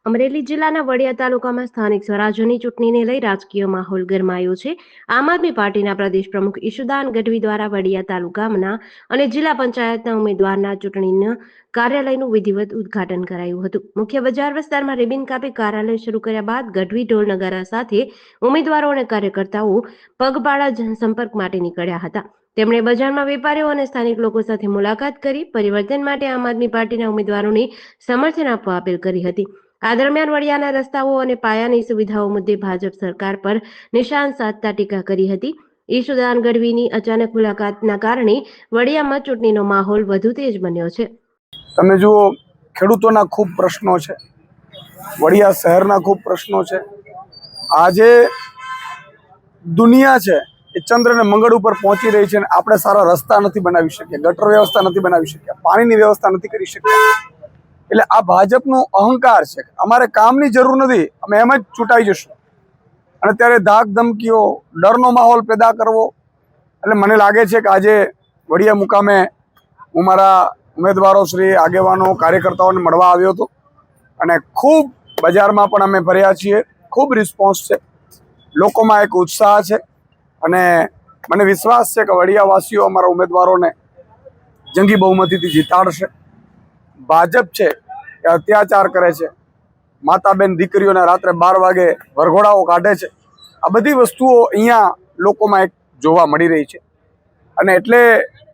અમરેલી જિલ્લાના વડિયા તાલુકામાં સ્થાનિક સ્વરાજ્યની ચૂંટણીને લઈ રાજકીય માહોલ ગરમાયો છે. આમ આદમી પાર્ટીના પ્રદેશ પ્રમુખ ઈશુદાન ગઢવી દ્વારા વડિયા તાલુકાના અને જિલ્લા પંચાયતના ઉમેદવારના ચૂંટણીના કાર્યાલયનું વિધિવત ઉદ્ઘાટન કરાયું હતું. મુખ્ય બજાર વિસ્તારમાં રિબિન કાપી કાર્યાલય શરૂ કર્યા બાદ ગઢવી ઢોલ નગારા સાથે ઉમેદવારો અને કાર્યકર્તાઓ પગપાળા જનસંપર્ક માટે નીકળ્યા હતા. તેમણે બજારમાં વેપારીઓ અને સ્થાનિક લોકો સાથે મુલાકાત કરી પરિવર્તન માટે આમ આદમી પાર્ટીના ઉમેદવારોને સમર્થન આપવા અપીલ કરી હતી. આ દરમિયાન વડિયાના રસ્તાઓ અને પાયાની સુવિધાઓ મુદ્દે ભાજપ સરકાર પર નિશાન સાધતા ટીકા કરી હતી. ઈશુદાન ગઢવીની અચાનક મુલાકાતના કારણે વડિયામાં ચૂંટણીનો માહોલ વધુ તેજ બન્યો છે. તમે જુઓ, ખેડૂતોના ખૂબ પ્રશ્નો છે, વડિયા શહેરના ખૂબ પ્રશ્નો છે. આજે દુનિયા છે એ ચંદ્ર અને મંગળ ઉપર પહોંચી રહી છે અને આપણે સારા રસ્તા નથી બનાવી શક્યા, ગટર વ્યવસ્થા નથી બનાવી શક્યા, પાણીની વ્યવસ્થા નથી કરી શક્યા. એટલે આ ભાજપનો અહંકાર છે. અમારે કામની જરૂર નથી, અમે એમ જ ચૂંટાઈ જશું. અને ત્યારે ધાક ધમકીઓ, ડરનો માહોલ પેદા કરવો. એટલે મને લાગે છે કે આજે વડિયા મુકામે હું મારા ઉમેદવારો શ્રી, આગેવાનો, કાર્યકર્તાઓને મળવા આવ્યો હતો અને ખૂબ બજારમાં પણ અમે ફર્યા છીએ. ખૂબ રિસ્પોન્સ છે, લોકોમાં એક ઉત્સાહ છે અને મને વિશ્વાસ છે કે વડિયાવાસીઓ અમારા ઉમેદવારોને જંગી બહુમતીથી જીતાડશે. ભાજપ છે એ અત્યાચાર કરે છે, માતા બેન દીકરીઓને રાત્રે 12 વાગે વરઘોડાઓ કાઢે છે. આ બધી વસ્તુઓ અહીંયા લોકોમાં એક જોવા મળી રહી છે અને એટલે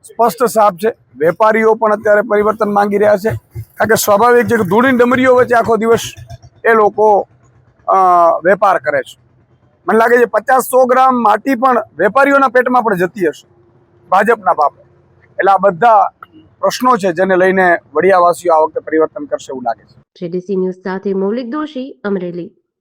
સ્પષ્ટ સાફ છે, વેપારીઓ પણ અત્યારે પરિવર્તન માંગી રહ્યા છે. કારણ કે સ્વાભાવિક છે કે ધૂળની ડમરીઓ વચ્ચે આખો દિવસ એ લોકો વેપાર કરે છે. મને લાગે છે 50-100 ગ્રામ માટી પણ વેપારીઓના પેટમાં પણ જતી હશે ભાજપના પાપે. એટલે આ બધા પ્રશ્નો છે જેને લઈને વડિયાવાસીઓ આ વખતે પરિવર્તન કરશે એવું લાગે છે. જેડીસી ન્યૂઝ સાથે મૌલિક દોશી, અમરેલી.